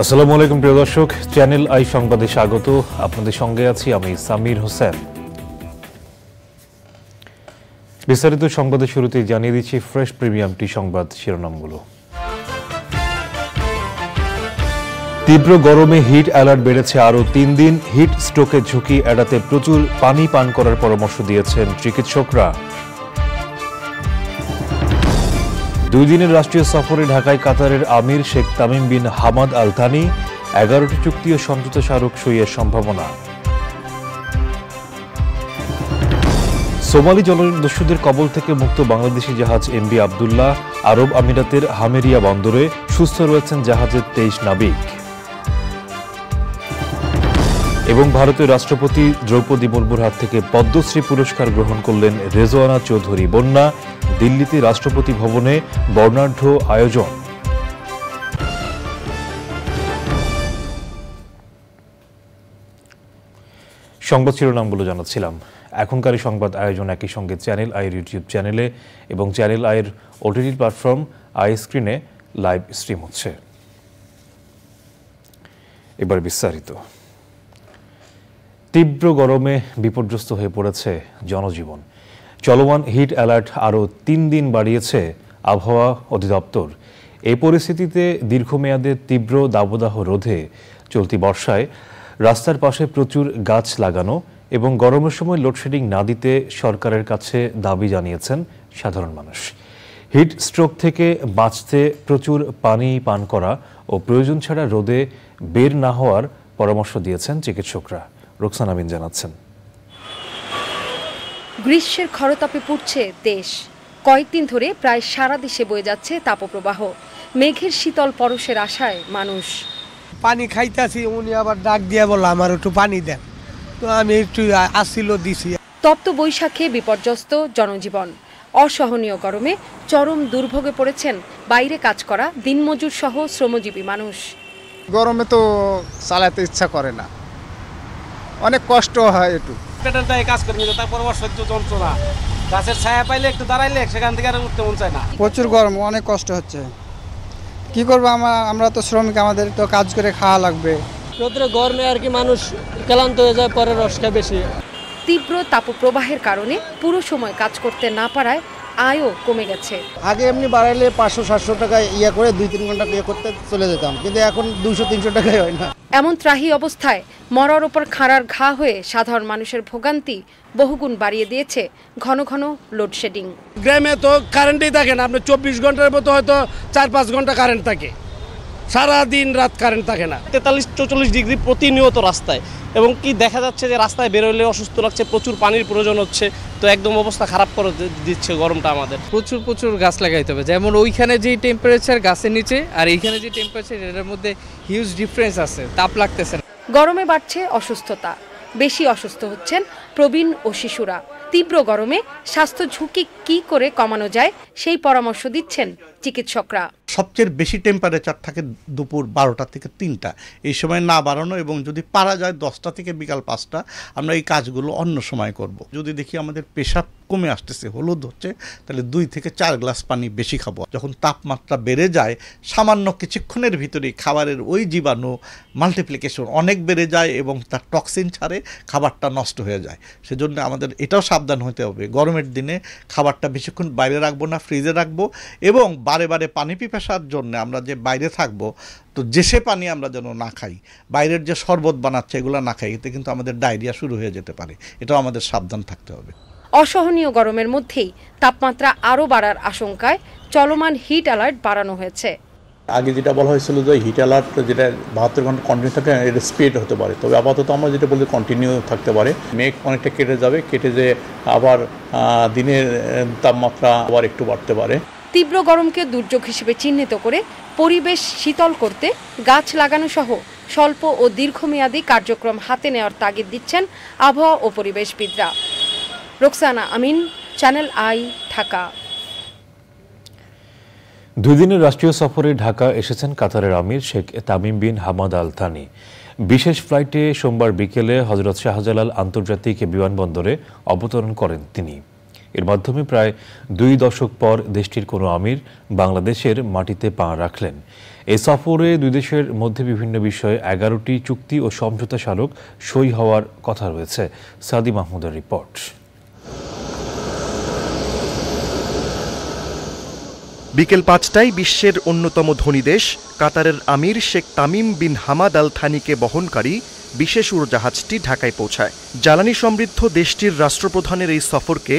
আসসালামু আলাইকুম প্রিয় দর্শক, চ্যানেল আই সংবাদে স্বাগত। আপনাদের সঙ্গে আছি আমি সামির হোসেন। বিস্তারিত সংবাদের শুরুতে জানিয়ে দিচ্ছি ফ্রেশ প্রিমিয়াম টি সংবাদ শিরোনামগুলো। তীব্র গরমে হিট অ্যালার্ট বেড়েছে আরও 3 দিন। হিট স্ট্রোকের ঝুঁকি এড়াতে প্রচুর পানি পান করার পরামর্শ দিয়েছেন চিকিৎসকরা। 2 দিনের রাষ্ট্রীয় সফরে ঢাকায় কাতারের আমির Sheikh Tamim bin Hamad Al Thani. 11টি চুক্তি ও সমঝোতা স্মারক সইয়ের সম্ভাবনা। সোমালি জলদস্যুদের কবল থেকে মুক্ত বাংলাদেশি জাহাজ এমভি আবদুল্লাহ। আরব আমিরাতের হামেরিয়া বন্দরে সুস্থ রয়েছেন জাহাজের 23 নাবিক। এবং ভারতের রাষ্ট্রপতি দ্রৌপদী মুর্মুর হাত থেকে পদ্মশ্রী পুরস্কার গ্রহণ করলেন রেজওয়ানা চৌধুরী বন্যা। দিল্লিতে রাষ্ট্রপতি ভবনে বর্ণাঢ্য আয়োজন। সংবাদ শিরোনামগুলো জানাচ্ছিলাম। এখনকার সংবাদ আয়োজন একই সঙ্গে চ্যানেল আইয়ের ইউটিউব চ্যানেলে এবং চ্যানেল আইয়ের ওটিটি প্ল্যাটফর্ম আই স্ক্রিনে লাইভ স্ট্রিম হচ্ছে। এবার বিস্তারিত। তীব্র গরমে বিপর্যস্ত হয়ে পড়েছে জনজীবন। চলমান হিট অ্যালার্ট আরও 3 দিন বাড়িয়েছে আবহাওয়া অধিদপ্তর। এই পরিস্থিতিতে দীর্ঘমেয়াদে তীব্র দাবদাহ রোধে চলতি বর্ষায় রাস্তার পাশে প্রচুর গাছ লাগানো এবং গরমের সময় লোডশেডিং না দিতে সরকারের কাছে দাবি জানিয়েছেন সাধারণ মানুষ। হিট স্ট্রোক থেকে বাঁচতে প্রচুর পানি পান করা ও প্রয়োজন ছাড়া রোদে বের না হওয়ার পরামর্শ দিয়েছেন চিকিৎসকরা। রোকসানা আমিন জানাচ্ছেন। গ্রীষ্মের খরতাপে পুড়ছে দেশ। কয়েকদিন ধরে প্রায় সারা দেশে বয়ে যাচ্ছে তাপপ্রবাহ। মেঘের শীতল পরশের আশায় মানুষ। পানি খাইতেছি, উনি আবার ডাক দিয়ে বলল আমার একটু পানি দেন, তো আমি একটু আসিল দিছি। তপ্ত বৈশাখে বিপর্যস্ত জনজীবন। অসহনীয় গরমে চরম দুর্ভোগে পড়েছেন বাইরে কাজ করা দিনমজুর সহ শ্রমজীবী মানুষ। গরমে তো চালাতে ইচ্ছা করে না, অনেক কষ্ট হয়। একটু পেটের দায়ে কাজ করে নিতে, তারপর সহ্য যন্ত্রণা, গাছের ছায়া পাইলে একটু দাঁড়াইলে সেখান থেকে আর উঠতে মন চায় না। প্রচুর গরম, অনেক কষ্ট হচ্ছে। কি করবো, আমরা তো শ্রমিক, আমাদের তো কাজ করে খাওয়া লাগবে। রোদ্রে গরমে আর কি মানুষ ক্লান্ত হয়ে যায়, পরে রসটা বেশি। তীব্র তাপপ্রবাহের কারণে পুরো সময় কাজ করতে না পারায় আয়ও কমে গেছে। আগে এমনি বাড়াইলে 500-700 টাকা ইয়ে করে 2-3 ঘন্টা ইয়ে করতে চলে যেতাম, কিন্তু এখন 200-300 টাকাই হয় না। এমন ত্রাহি অবস্থায় মরার ওপর খাড়ার ঘা হয়ে সাধারণ মানুষের ভোগান্তি বহুগুণ বাড়িয়ে দিয়েছে ঘন ঘন লোডশেডিং। গ্রামে তো কারেন্টই থাকে না, আপনার 24 ঘন্টার মতো হয়তো 4-5 ঘন্টা কারেন্ট থাকে, সারা দিন রাত কারেন্ট থাকে না। 43-44 ডিগ্রি প্রতিনিয়ত রাস্তায়, এবং কি দেখা যাচ্ছে যে রাস্তায় বেরোলে অসুস্থ লাগছে, প্রচুর পানির প্রয়োজন হচ্ছে, তো একদম অবস্থা খারাপ করে দিচ্ছে গরমটা আমাদের। প্রচুর গাছ লাগাইতে হবে। যেমন ওইখানে যে টেম্পারেচার গাছের নিচে আর এইখানে যে টেম্পারেচার, এটার মধ্যে হিউজ ডিফারেন্স আছে, তাপ লাগতেছে না। গরমে বাড়ছে অসুস্থতা, বেশি অসুস্থ হচ্ছেন প্রবীণ ও শিশুরা। তীব্র গরমে স্বাস্থ্য ঝুঁকি কি করে কমানো যায় সেই পরামর্শ দিচ্ছেন চিকিৎসকরা। সবচেয়ে বেশি টেম্পারেচার থাকে দুপুর 12টা থেকে 3টা, এই সময় না বাড়ানো, এবং যদি পারা যায় 10টা থেকে বিকাল 5টা, আমরা এই কাজগুলো অন্য সময় করব। যদি দেখি আমাদের পেশাব কমে আসতেছে, হলুদ হচ্ছে, তাহলে 2 থেকে 4 গ্লাস পানি বেশি খাবো। যখন তাপমাত্রা বেড়ে যায়, সামান্য কিছুক্ষণের ভিতরেই খাবারের ওই জীবাণু মাল্টিপ্লিকেশন অনেক বেড়ে যায় এবং তার টক্সিন ছাড়ে খাবারটা নষ্ট হয়ে যায়। সেজন্য আমাদের এটাও সাবধান হতে হবে, গরমের দিনে খাবারটা বেশিক্ষণ বাইরে রাখবো না, ফ্রিজে রাখবো, এবং বারে বারে পানি পিপাসার জন্য আমরা যে বাইরে থাকবো, তো যে সে পানি আমরা যেন না খাই, বাইরের যে শরবত বানাচ্ছে এগুলো না খাই, এতে কিন্তু আমাদের ডায়রিয়া শুরু হয়ে যেতে পারে। এটাও আমাদের সাবধান থাকতে হবে। অসহনীয় গরমের মধ্যেই তাপমাত্রা আরও বাড়ার আশঙ্কায় চলমান হিট অ্যালার্ট বাড়ানো হয়েছে। আগে যেটা বলা হয়েছিল যে হিট অ্যালার্ট যেটা 72 ঘন্টা কন্টিনিউ থাকে, এটা স্পিড হতে পারে, তবে আপাতত আমরা যেটা বলি কন্টিনিউ থাকতে পারে। মেঘ অনেকটা কেটে যাবে, কেটে যে আবার দিনের তাপমাত্রা আবার একটু বাড়তে পারে। তীব্র গরমকে দুর্যোগ হিসেবে চিহ্নিত করে পরিবেশ শীতল করতে গাছ লাগানো সহ স্বল্প ও দীর্ঘমেয়াদী কার্যক্রম হাতে নেওয়ার তাগিদ দিচ্ছেন আবহাওয়া ও পরিবেশবিদরা। Roksana Amin, Channel i, Dhaka. 2 দিনের রাষ্ট্রীয় সফরে ঢাকা এসেছেন কাতারের আমির Sheikh Tamim bin Hamad Al Thani. বিশেষ ফ্লাইটে সোমবার বিকেলে হযরত শাহজালাল আন্তর্জাতিক বিমানবন্দরে অবতরণ করেন তিনি। এর মাধ্যমে প্রায় 2 দশক পর দেশটির কোনো আমির বাংলাদেশের মাটিতে পা রাখলেন। এই সফরে 2 দেশের মধ্যে বিভিন্ন বিষয়ে 11টি চুক্তি ও সমঝোতা স্মারক সই হওয়ার কথা রয়েছে। সাদি মাহমুদের রিপোর্ট। বিকেল 5টায় বিশ্বের অন্যতম ধনী দেশ কাতারের আমির Sheikh Tamim bin Hamad Al থানিকে বহনকারী বিশেষ উড়োজাহাজটি ঢাকায় পৌঁছায়। জ্বালানি সমৃদ্ধ দেশটির রাষ্ট্রপ্রধানের এই সফরকে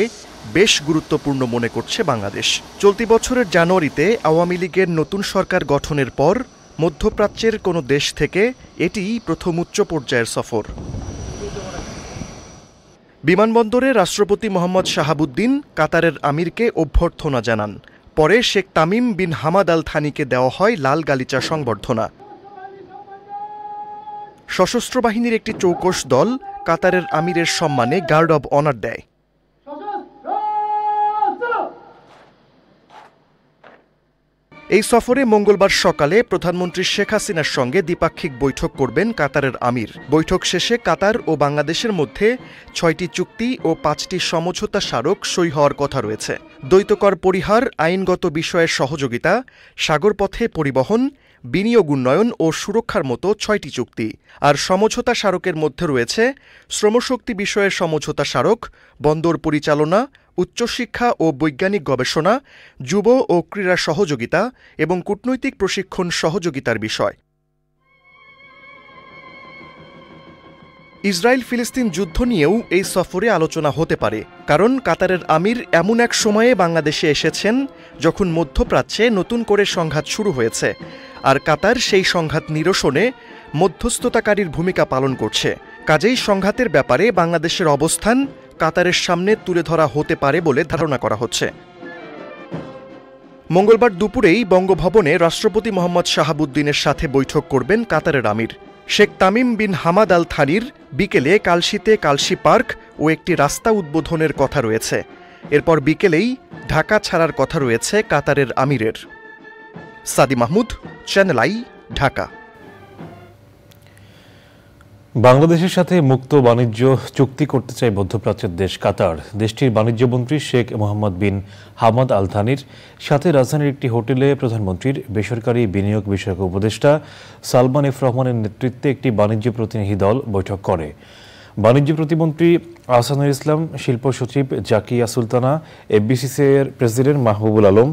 বেশ গুরুত্বপূর্ণ মনে করছে বাংলাদেশ। চলতি বছরের জানুয়ারিতে আওয়ামী লীগের নতুন সরকার গঠনের পর মধ্যপ্রাচ্যের কোনো দেশ থেকে এটিই প্রথম উচ্চ পর্যায়ের সফর। বিমানবন্দরে রাষ্ট্রপতি মোহাম্মদ শাহাবুদ্দিন কাতারের আমিরকে অভ্যর্থনা জানান। পরে Sheikh Tamim bin Hamad Al থানিকে দেওয়া হয় লাল গালিচা সংবর্ধনা। সশস্ত্র বাহিনীর একটি চৌকস দল কাতারের আমিরের সম্মানে গার্ড অব অনার দেয়। এই সফরে মঙ্গলবার সকালে প্রধানমন্ত্রী শেখ হাসিনার সঙ্গে দ্বিপাক্ষিক বৈঠক করবেন কাতারের আমির। বৈঠক শেষে কাতার ও বাংলাদেশের মধ্যে 6টি চুক্তি ও 5টি সমঝোতা স্মারক সই হওয়ার কথা রয়েছে। দ্বৈতকর পরিহার, আইনগত বিষয়ের সহযোগিতা, সাগরপথে পরিবহন, বিনিয়োগ উন্নয়ন ও সুরক্ষার মতো 6টি চুক্তি। আর সমঝোতা স্মারকের মধ্যে রয়েছে শ্রমশক্তি বিষয়ের সমঝোতা স্মারক, বন্দর পরিচালনা, উচ্চশিক্ষা ও বৈজ্ঞানিক গবেষণা, যুব ও ক্রীড়া সহযোগিতা এবং কূটনৈতিক প্রশিক্ষণ সহযোগিতার বিষয়। ইসরায়েল ফিলিস্তিন যুদ্ধ নিয়েও এই সফরে আলোচনা হতে পারে, কারণ কাতারের আমির এমন এক সময়ে বাংলাদেশে এসেছেন যখন মধ্যপ্রাচ্যে নতুন করে সংঘাত শুরু হয়েছে, আর কাতার সেই সংঘাত নিরসনে মধ্যস্থতাকারীর ভূমিকা পালন করছে। কাজেই সংঘাতের ব্যাপারে বাংলাদেশের অবস্থান কাতারের সামনে তুলে ধরা হতে পারে বলে ধারণা করা হচ্ছে। মঙ্গলবার দুপুরেই বঙ্গভবনে রাষ্ট্রপতি মোহাম্মদ শাহাবুদ্দিনের সাথে বৈঠক করবেন কাতারের আমির। Sheikh Tamim bin Hamad Al থানির বিকেলে কালশিতে কালশি পার্ক ও একটি রাস্তা উদ্বোধনের কথা রয়েছে। এরপর বিকেলেই ঢাকা ছাড়ার কথা রয়েছে কাতারের আমিরের। সাদি মাহমুদ, চ্যানেল আই, ঢাকা। বাংলাদেশের সাথে মুক্ত বাণিজ্য চুক্তি করতে চায় মধ্যপ্রাচ্যের দেশ কাতার। দেশটির বাণিজ্যমন্ত্রী Sheikh Mohammed bin Hamad Al থানির সাথে রাজধানীর একটি হোটেলে প্রধানমন্ত্রীর বেসরকারি বিনিয়োগ বিষয়ক উপদেষ্টা সালমান এফ রহমানের নেতৃত্বে একটি বাণিজ্য প্রতিনিধি দল বৈঠক করে। বাণিজ্য প্রতিমন্ত্রী আহসানুল ইসলাম, শিল্প সচিব জাকিয়া সুলতানা, এফবিসিসিআইয়ের প্রেসিডেন্ট মাহবুবুল আলম,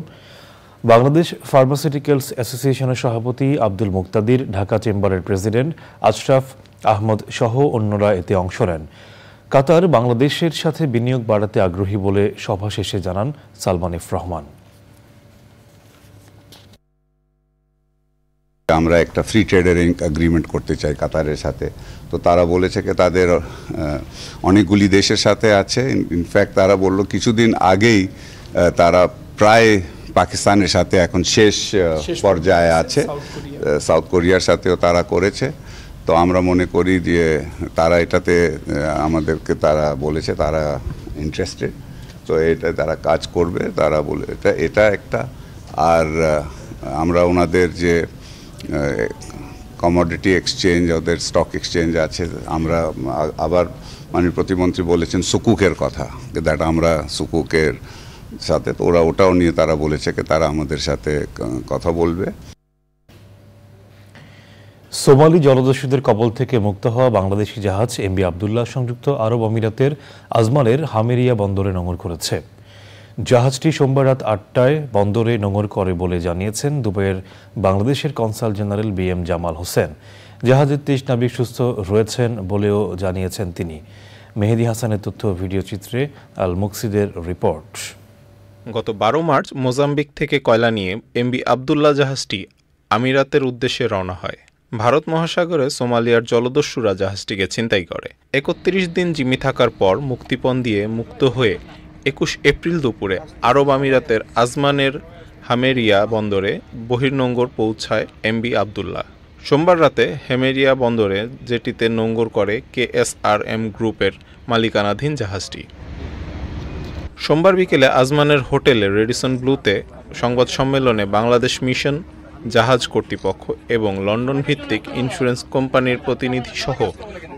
বাংলাদেশ ফার্মাসিউটিক্যালস অ্যাসোসিয়েশনের সভাপতি আব্দুল মুক্তাদির, ঢাকা চেম্বারের প্রেসিডেন্ট আশরাফ আহমদ সহ অন্যরা এতে অংশ নেন। কাতার বাংলাদেশের সাথে বিনিয়োগ বাড়াতে আগ্রহী বলে সভা শেষে জানান সালমান এফ রহমান। আমরা একটা ফ্রি ট্রেডের এগ্রিমেন্ট করতে চাই কাতারের সাথে। তো তারা বলেছে কি তাদের অনেকগুলি দেশের সাথে আছে। ইনফ্যাক্ট তারা বলল কিছুদিন আগেই তারা প্রায় পাকিস্তানের সাথে এখন শেষ পর্যায়ে আছে, সাউথ কোরিয়ার সাথেও তারা করেছে। তো আমরা মনে করি যে তারা এটাতে আমাদেরকে তারা বলেছে তারা ইন্টারেস্টেড, তো এটা তারা কাজ করবে। তারা বলে এটা একটা, আর আমরা ওনাদের যে কমোডিটি এক্সচেঞ্জ, ওদের স্টক এক্সচেঞ্জ আছে, আমরা আবার মাননীয় প্রতিমন্ত্রী বলেছেন সুকুকের কথা, দ্যাট আমরা সুকুকের সাথে, তো ওরা ওটাও নিয়ে তারা বলেছে যে তারা আমাদের সাথে কথা বলবে। সোমালি জলদস্যুদের কবল থেকে মুক্ত হওয়া বাংলাদেশি জাহাজ এমবি আবদুল্লাহ সংযুক্ত আরব আমিরাতের আজমানের হামেরিয়া বন্দরে নোঙর করেছে। জাহাজটি সোমবার রাত 8টায় বন্দরে নোঙর করে বলে জানিয়েছেন দুবাইয়ের বাংলাদেশের consul general BM Jamal Hossain. জাহাজের 23 নাবিক সুস্থ রয়েছেন বলেও জানিয়েছেন তিনি। মেহেদি হাসানের তথ্য ভিডিও চিত্রে আল মুকসিদের রিপোর্ট। গত 12 মার্চ মোজাম্বিক থেকে কয়লা নিয়ে এমবি আবদুল্লাহ জাহাজটি আমিরাতের উদ্দেশ্যে রওনা হয়। ভারত মহাসাগরে সোমালিয়ার জলদস্যুরা জাহাজটিকে ছিনতাই করে। 31 দিন জিম্মি থাকার পর মুক্তিপণ দিয়ে মুক্ত হয়ে 21 এপ্রিল দুপুরে আরব আমিরাতের আজমানের হামেরিয়া বন্দরে বহির্নোঙর পৌঁছায় এমবি আবদুল্লাহ। সোমবার রাতে হেমেরিয়া বন্দরে জেটিতে নোঙর করে কেএসআরএম গ্রুপের মালিকানাধীন জাহাজটি। সোমবার বিকেলে আজমানের হোটেলে রেডিসন ব্লুতে সংবাদ সম্মেলনে বাংলাদেশ মিশন জাহাজ কর্তৃপক্ষ এবং লন্ডন ভিত্তিক ইন্স্যুরেন্স কোম্পানির প্রতিনিধি সহ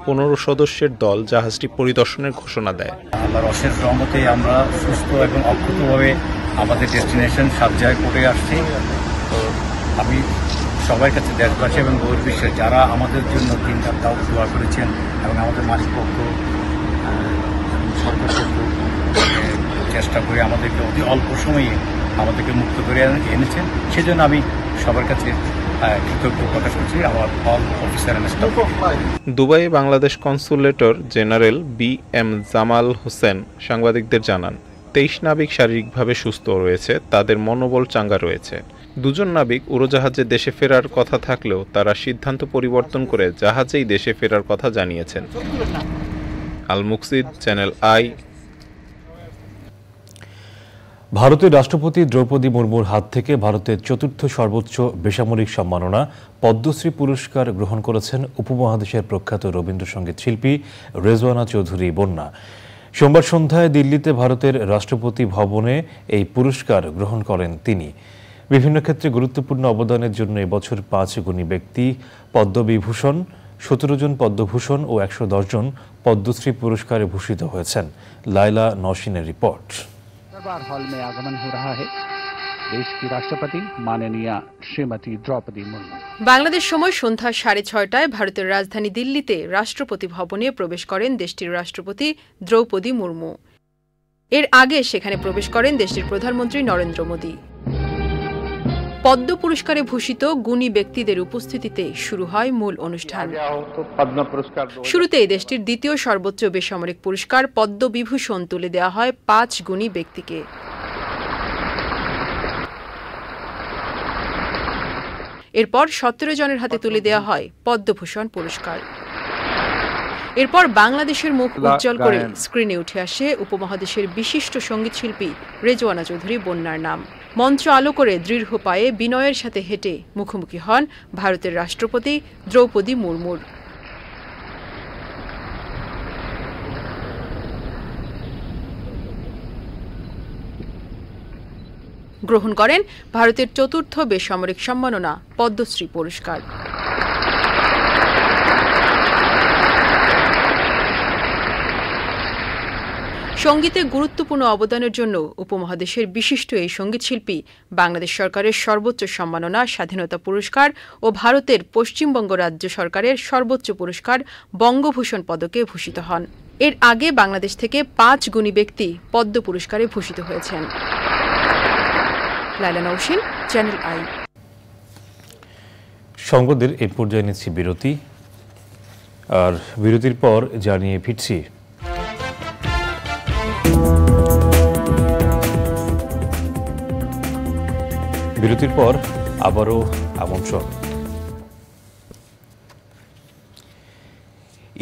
15 সদস্যের দল জাহাজটি পরিদর্শনের ঘোষণা দেয়। আল্লাহর অশেষ রহমতে আমরা সুস্থ এবং অক্ষতভাবে আমাদের ডেস্টিনেশন সাবজায় করে আসছি। তো আমি সবার কাছে দেশবাসী এবং বহির্বিশ্বের যারা আমাদের জন্য দিন রাত দোয়া করেছেন এবং আমাদের মালিকপক্ষ সরকারপক্ষ চেষ্টা করে আমাদেরকে অতি অল্প সময়ে আমাদেরকে মুক্ত করে এনেছেন, সেজন্য আমি সবার কাছে কৃতজ্ঞ প্রকাশ করছি আমার অল অফিসার এন্ড স্টাফ। দুবাইয়ে বাংলাদেশ কনসুলেটর জেনারেল BM জামাল হোসেন সাংবাদিকদের জানান, 23 নাবিক শারীরিকভাবে সুস্থ রয়েছে, তাদের মনোবল চাঙ্গা রয়েছে। 2 নাবিক উড়োজাহাজে দেশে ফেরার কথা থাকলেও তারা সিদ্ধান্ত পরিবর্তন করে জাহাজেই দেশে ফেরার কথা জানিয়েছেন। আল মুকসিদ, চ্যানেল আই। ভারতের রাষ্ট্রপতি দ্রৌপদী মুর্মুর হাত থেকে ভারতের 4র্থ সর্বোচ্চ বেসামরিক সম্মাননা পদ্মশ্রী পুরস্কার গ্রহণ করেছেন উপমহাদেশের প্রখ্যাত রবীন্দ্রসঙ্গীত শিল্পী রেজওয়ানা চৌধুরী বন্যা। সোমবার সন্ধ্যায় দিল্লিতে ভারতের রাষ্ট্রপতি ভবনে এই পুরস্কার গ্রহণ করেন তিনি। বিভিন্ন ক্ষেত্রে গুরুত্বপূর্ণ অবদানের জন্য এবছর 5 গুণী ব্যক্তি পদ্মবিভূষণ, 17 জন পদ্মভূষণ ও 110 জন পদ্মশ্রী পুরস্কারে ভূষিত হয়েছেন। লাইলা নওশিনের রিপোর্ট। हॉल में आगमन हो रहा है देश की राष्ट्रपति माननीय श्रीमती द्रौपदी मुर्मू। বাংলাদেশ সময় সন্ধ্যা 6:30টায় ভারতের রাজধানী দিল্লিতে রাষ্ট্রপতি ভবনে প্রবেশ করেন দেশটির রাষ্ট্রপতি দ্রৌপদী মুর্মু। এর আগে সেখানে প্রবেশ করেন দেশটির প্রধানমন্ত্রী নরেন্দ্র মোদী। পদ্ম পুরস্কারে ভূষিত গুণী ব্যক্তিদের উপস্থিতিতে শুরু হয় মূল অনুষ্ঠান। শুরুতে দেশটির 2য় সর্বোচ্চ বেসামরিক পুরস্কার পদ্মবিভূষণ তুলে দেওয়া হয় 5 গুণী ব্যক্তিকে। এরপর 17 জনের হাতে তুলে দেওয়া হয় পদ্মভূষণ পুরস্কার। এরপর বাংলাদেশের মুখ উজ্জ্বল করে স্ক্রিনে উঠে আসে উপমহাদেশের বিশিষ্ট সঙ্গীতশিল্পী রেজওয়ানা চৌধুরী বন্যার নাম। মঞ্চ আলো করে দৃঢ় পায়ে বিনয়ের সাথে হেঁটে মুখোমুখি হন ভারতের রাষ্ট্রপতি দ্রৌপদী মুর্মুর। গ্রহণ করেন ভারতের 4র্থ বেসামরিক সম্মাননা পদ্মশ্রী পুরস্কার। সঙ্গীতে গুরুত্বপূর্ণ অবদানের জন্য উপমহাদেশের বিশিষ্ট এই সঙ্গীতশিল্পী বাংলাদেশ সরকারের সর্বোচ্চ সম্মাননা স্বাধীনতা পুরস্কার ও ভারতের পশ্চিমবঙ্গ রাজ্য সরকারের সর্বোচ্চ পুরস্কার বঙ্গভূষণ পদকে ভূষিত হন। এর আগে বাংলাদেশ থেকে 5 গুণী ব্যক্তি পদ্ম পুরস্কারে ভূষিত হয়েছেন। লাইলা নওশিন, চ্যানেল আই। সংবাদের এই পর্যায়ে নিচ্ছি বিরতি, আর বিরতির পর জানিয়ে ফিরছি। বিরতির পর আবারও আমন্ত্রণ।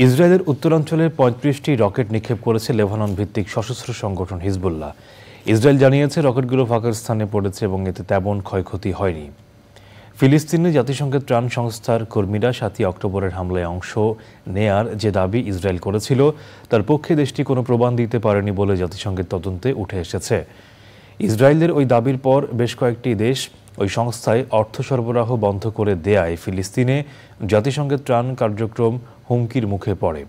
ইসরায়েলের উত্তরাঞ্চলে 35টি রকেট নিক্ষেপ করেছে লেবানন ভিত্তিক সশস্ত্র সংগঠন হিজবুল্লাহ। ইসরায়েল জানিয়েছে রকেটগুলো ফাঁকার স্থানে পড়েছে এবং এতে তেমন ক্ষয়ক্ষতি হয়নি। ফিলিস্তিনে জাতিসংঘের ত্রাণ সংস্থার কর্মীরা 7 অক্টোবরের হামলায় অংশ নেয়ার যে দাবি ইসরায়েল করেছিল তার পক্ষে দেশটি কোনো প্রমাণ দিতে পারেনি বলে জাতিসংঘের তদন্তে উঠে এসেছে। ইসরায়েলের ওই দাবির পর বেশ কয়েকটি দেশ ওই সংস্থায় অর্থ সরবরাহ বন্ধ করে দেয়ায় ফিলিস্তিনে জাতিসংঘের ত্রাণ কার্যক্রম হুমকির মুখে পড়ে।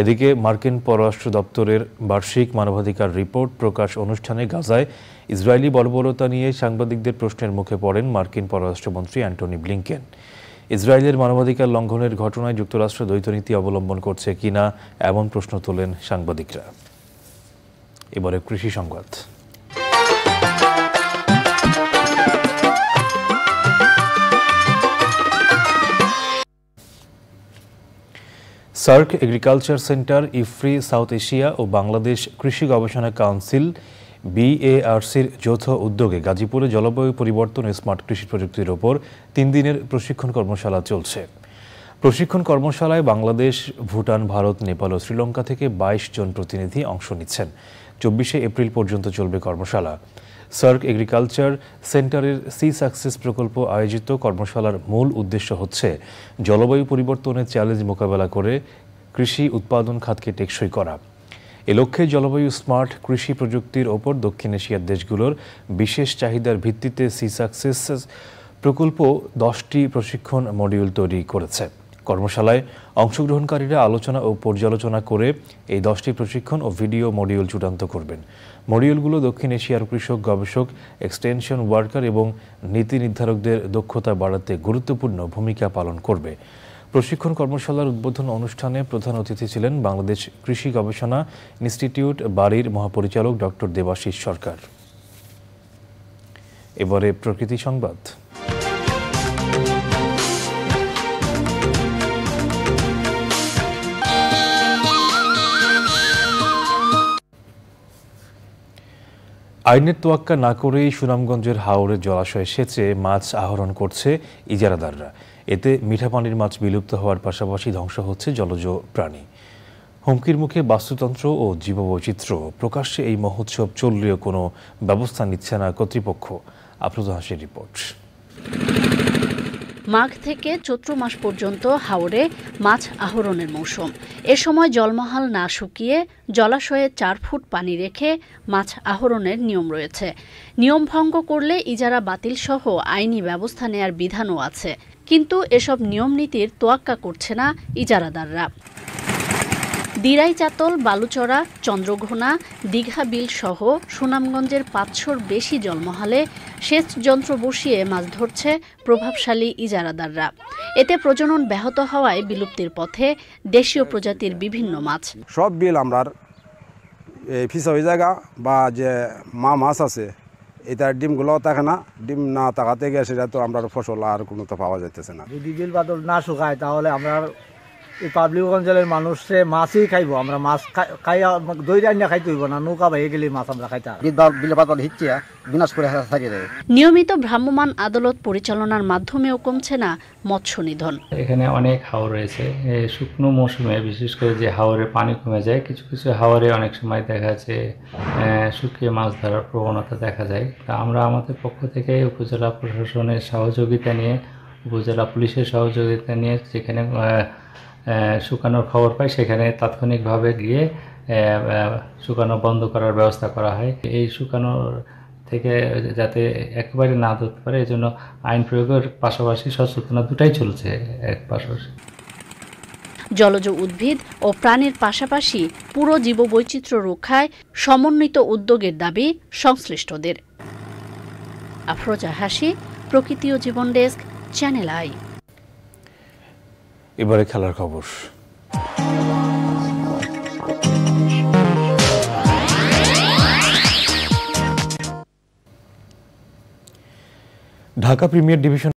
এদিকে মার্কিন পররাষ্ট্র দপ্তরের বার্ষিক মানবাধিকার রিপোর্ট প্রকাশ অনুষ্ঠানে গাজায় ইসরায়েলি বর্বরতা নিয়ে সাংবাদিকদের প্রশ্নের মুখে পড়েন মার্কিন পররাষ্ট্রমন্ত্রী অ্যান্টনি ব্লিংকেন। ইসরায়েলের মানবাধিকার লঙ্ঘনের ঘটনায় যুক্তরাষ্ট্র দ্বৈতনীতি অবলম্বন করছে কিনা এমন প্রশ্ন তোলেন সাংবাদিকরা। এবারে কৃষি সংবাদ। SAARC Agriculture Centre, IFPRI South Asia ও বাংলাদেশ কৃষি গবেষণা কাউন্সিল BARCর যৌথ উদ্যোগে গাজীপুরে জলবায়ু পরিবর্তন ও স্মার্ট কৃষি প্রযুক্তির ওপর 3 দিনের প্রশিক্ষণ কর্মশালা চলছে। প্রশিক্ষণ কর্মশালায় বাংলাদেশ, ভুটান, ভারত, নেপাল ও শ্রীলঙ্কা থেকে 22 জন প্রতিনিধি অংশ নিচ্ছেন। 24শে এপ্রিল পর্যন্ত চলবে কর্মশালা। সার্ক এগ্রিকালচার সেন্টারের সি সাকসেস প্রকল্প আয়োজিত কর্মশালার মূল উদ্দেশ্য হচ্ছে জলবায়ু পরিবর্তনের চ্যালেঞ্জ মোকাবেলা করে কৃষি উৎপাদন খাতকে টেকসই করা। এ লক্ষ্যে জলবায়ু স্মার্ট কৃষি প্রযুক্তির ওপর দক্ষিণ এশিয়ার দেশগুলোর বিশেষ চাহিদার ভিত্তিতে সি সাকসেস প্রকল্প 10টি প্রশিক্ষণ মডিউল তৈরি করেছে। কর্মশালায় অংশগ্রহণকারীরা আলোচনা ও পর্যালোচনা করে এই 10টি প্রশিক্ষণ ও ভিডিও মডিউল চূড়ান্ত করবেন। মডিউলগুলো দক্ষিণ এশিয়ার কৃষক, গবেষক, এক্সটেনশন ওয়ার্কার এবং নীতি নির্ধারকদের দক্ষতা বাড়াতে গুরুত্বপূর্ণ ভূমিকা পালন করবে। প্রশিক্ষণ কর্মশালার উদ্বোধন অনুষ্ঠানে প্রধান অতিথি ছিলেন বাংলাদেশ কৃষি গবেষণা ইনস্টিটিউট বাড়ির মহাপরিচালক ডক্টর দেবাশিস সরকার। এবারে প্রকৃতি সংবাদ। আইনের তোয়াক্কা না করেই সুনামগঞ্জের হাওরের জলাশয়ে সেচে মাছ আহরণ করছে ইজারাদাররা। এতে মিঠা পানির মাছ বিলুপ্ত হওয়ার পাশাপাশি ধ্বংস হচ্ছে জলজ প্রাণী। হুমকির মুখে বাস্তুতন্ত্র ও জীববৈচিত্র্য। প্রকাশ্যে এই মহোৎসব চললেও কোনো ব্যবস্থা নিচ্ছে না কর্তৃপক্ষ। আফরোজা হাসির রিপোর্ট। মাঘ থেকে চৈত্র মাস পর্যন্ত হাওরে মাছ আহরণের মৌসুম। এ সময় জলমহাল না শুকিয়ে জলাশয়ে 4 ফুট পানি রেখে মাছ আহরণের নিয়ম রয়েছে। নিয়ম ভঙ্গ করলে ইজারা বাতিল সহ আইনি ব্যবস্থা নেয়ার বিধানও আছে। কিন্তু এসব নিয়ম নীতির তোয়াক্কা করছে না ইজারাদাররা। দিরাই চাতল, বালুচড়া, চন্দ্রঘোনা, দীঘা বিল সহ সুনামগঞ্জের 500-র বেশি জলমহালে সেচ যন্ত্র বসিয়ে মাছ ধরছে প্রভাবশালী ইজারাদাররা। এতে প্রজনন ব্যাহত হওয়ায় বিলুপ্তির পথে দেশীয় প্রজাতির বিভিন্ন মাছ। সব বিল আমরা ফিসারি জায়গা বা যে মাছ আছে এটার ডিমগুলোও থাকে না। ডিম না থাকাতে গিয়ে সেটা তো আমরা ফসল আর কোনো তো পাওয়া যাইতেছে না। যদি বিল বাদল না শুকায় তাহলে আমরা এই পাবলিক অঞ্চলের মানুষে মাছই খাইব। আমরা মাছ খাই দই রান্না খাইতে হইব না, নৌকা বাইরে গেলে মাছ আমরা খাইতে নিয়মিত ভ্রাম্যমাণ আদালত পরিচালনার মাধ্যমেও কমছে না মৎস্য নিধন। এখানে অনেক হাওর রয়েছে। শুকনো মৌসুমে বিশেষ করে যে হাওরে পানি কমে যায়, কিছু কিছু হাওরে অনেক সময় দেখা যায় শুকিয়ে মাছ ধরার প্রবণতা দেখা যায়। তা আমরা আমাদের পক্ষ থেকে উপজেলা প্রশাসনের সহযোগিতা নিয়ে, উপজেলা পুলিশের সহযোগিতা নিয়ে যেখানে শুকানোর খবর পাই সেখানে তাৎক্ষণিকভাবে গিয়ে শুকানো বন্ধ করার ব্যবস্থা করা হয়। এই শুকানোর থেকে যাতে একেবারে না ধরতে পারে এজন্য আইন প্রয়োগের পাশাপাশি সচেতনতা দুটাই চলছে এক পাশাপাশি। জলজ উদ্ভিদ ও প্রাণীর পাশাপাশি পুরো জীববৈচিত্র্য রক্ষায় সমন্বিত উদ্যোগের দাবি সংশ্লিষ্টদের। আফরোজা হাসি, প্রকৃতি ও জীবন ডেস্ক, চ্যানেল আই। এবারে খেলার খবর। Dhaka premier division